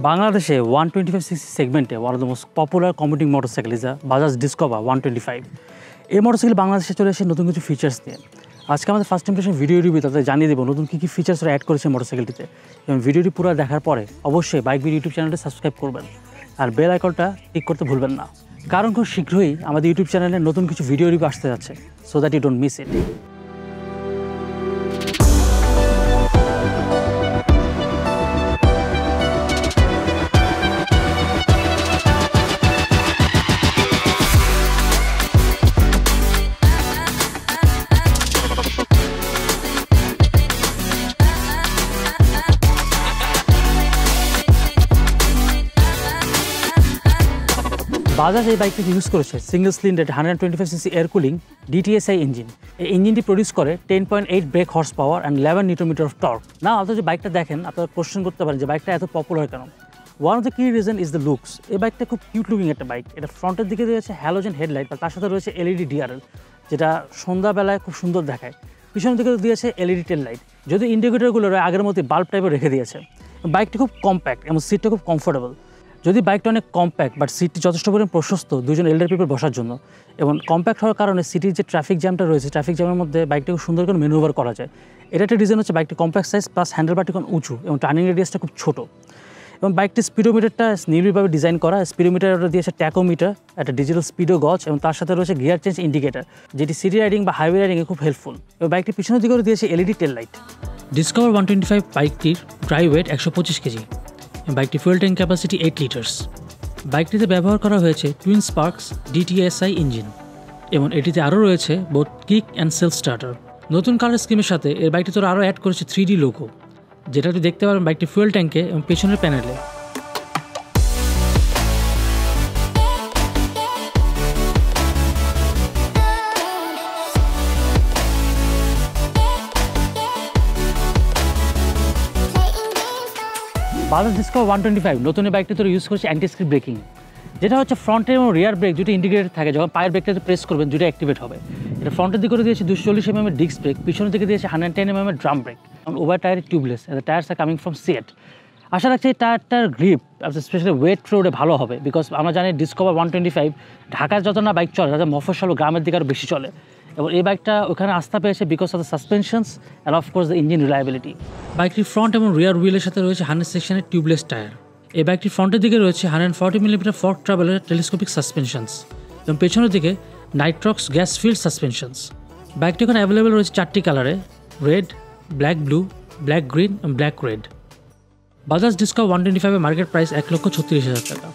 বাংলাদেশে 125cc সেগমেন্টে one of the most popular commuting motorcycle is Bajaj discover 125। এই motorcycle বাংলাদেশে চলে এসে নতুন কিছু ফিচার্স নিয়ে। আজকে আমাদের ফার্স্ট ইমপ্রেশন ভিডিও রিভিউ তাদের জানিয়ে দেবো নতুন কী ফিচার্স অ্যাড করেছে মোটরসাইকেলটিতে, এবং ভিডিওটি পুরো দেখার পরে অবশ্যই বাইক ভিডিও ইউটিউব চ্যানেলটি সাবস্ক্রাইব করবেন আর বেল আইকনটা ক্লিক করতে ভুলবেন না, কারণ খুব শীঘ্রই আমাদের ইউটিউব চ্যানেলে নতুন কিছু ভিডিও রিভিউ আসতে যাচ্ছে, so that you don't miss it. Bajaj এই বাইকটি ইউজ করেছে single cylinder 125cc air cooling DTSI engine. এই ইঞ্জিনটি প্রডিউস করে 10.8 brake horse power and 11 newton of torque. না অত যে বাইকটা দেখেন আপনারা কোশ্চেন করতে পারেন যে বাইকটা এত পপুলার কেন। ওয়ান অফ দ্য কি রিজন ইজ দ্য লুকস। এই বাইকটা খুব কিউট লুকিং একটা বাইক। এটা ফ্রন্টের দিকে রয়েছে হ্যালোজেন হেডলাইট, তার সাথে রয়েছে LED DRL, যেটা সন্ধ্যাবেলায় খুব সুন্দর দেখায়। পিছনের দিকে দিয়েছে LED টেল লাইট, যদি ইন্ডিকেটরগুলো আগের মতো বাল্ব টাইপের রেখে দিয়েছে। বাইকটি খুব কম্প্যাক্ট এবং সিটটা খুব কমফোর্টেবল। যদি বাইকটা অনেক কম্প্যাক্ট বাট সিটটি যথেষ্ট পরিমাণ প্রশস্ত দুজন এল্ডার পিপল বসার জন্য, এবং কম্প্যাক্ট হওয়ার কারণে সিটির যে ট্রাফিক জ্যামটা রয়েছে ট্রাফিক জ্যামের মধ্যে বাইকটা খুব সুন্দর করে ম্যানুভার করা যায়। এটা একটা রিজন হচ্ছে বাইকটি কম্প্যাক্ট সাইজ প্লাস হ্যান্ডেলবারটি খুব উঁচু এবং টার্নিং রেডিয়াসটা খুব ছোটো। এবং বাইকটির স্পিডোমিটারটা নির্ভীকভাবে ডিজাইন করা। স্পিডোমিটারটা দিয়েছে ট্যাকোমিটার, একটা ডিজিটাল স্পিডো গজ, এবং তার সাথে রয়েছে গিয়ার চেঞ্জ ইন্ডিকেটার, যেটি সিটি রাইডিং বা হাইওয়ে রাইডিংয়ে খুব হেল্পফুল। এবং বাইকটির পিছনের দিকেও দিয়েছে LED টেল লাইট। ডিসকভার 125 বাইকটির ড্রাই ওয়েট 125 কেজি। বাইকটির ফুয়েল ট্যাঙ্ক ক্যাপাসিটি 8 লিটার্স। বাইকটিতে ব্যবহার করা হয়েছে টুইন স্পার্কস DTSI ইঞ্জিন, এবং এটিতে আরও রয়েছে both kick and self starter. নতুন কালার স্কিমের সাথে এর বাইকটিতে আরও অ্যাড করেছে 3D লোগো, যেটা আপনি দেখতে পারবেন বাইকটি ফুয়েল ট্যাঙ্কে এবং পেছনের প্যানেলে। বাজাজ ডিসকভার 125 নতুন বাইকটি তো ইউজ করছে অ্যান্টি স্কিড ব্রেকিং, যেটা হচ্ছে ফ্রন্টের এবং রিয়ার ব্রেক দুটো ইন্টিগ্রেটেড থাকে। যখন পায়ের ব্রেকটাতে প্রেস করবেন দুটো অ্যাক্টিভেট হবে। এটা ফ্রন্টের দিকে দিয়েছে 240 mm ডিস্ক ব্রেক, পিছনের দিকে দিয়েছে 110 mm drum brake. Over tyre tubeless, tyres are coming from CEAT. আশা রাখছি এই টায়ারটার গ্রিপ স্পেশালি ওয়েট রোডে ভালো হবে, বিকজ আমরা জানি ডিসকভার 125 ঢাকায় যত না বাইক চলে তাদের মফস্বল গ্রামের দিকে আরও বেশি চলে, এবং এই বাইকটা ওখানে আস্থা পেয়েছে because of the suspensions and of course the engine reliability. বাইকটির ফ্রন্ট এবং রিয়ার হুইলের সাথে রয়েছে 100 সেকশনের টিউবলেস টায়ার। এই বাইকটির ফ্রন্টের দিকে রয়েছে 140 mm ফর্ক ট্রাভেলের টেলিস্কোপিক সাসপেনশনস, এবং পেছনের দিকে নাইট্রক্স গ্যাস ফিল্ড সাসপেনশনস। বাইকটি এখন অ্যাভেলেবেল রয়েছে 4টি কালারে, red, black blue, black green এবং ব্ল্যাক রেড। বাজাজ ডিসকভার 125 এর মার্কেট প্রাইস 1,36,000 টাকা।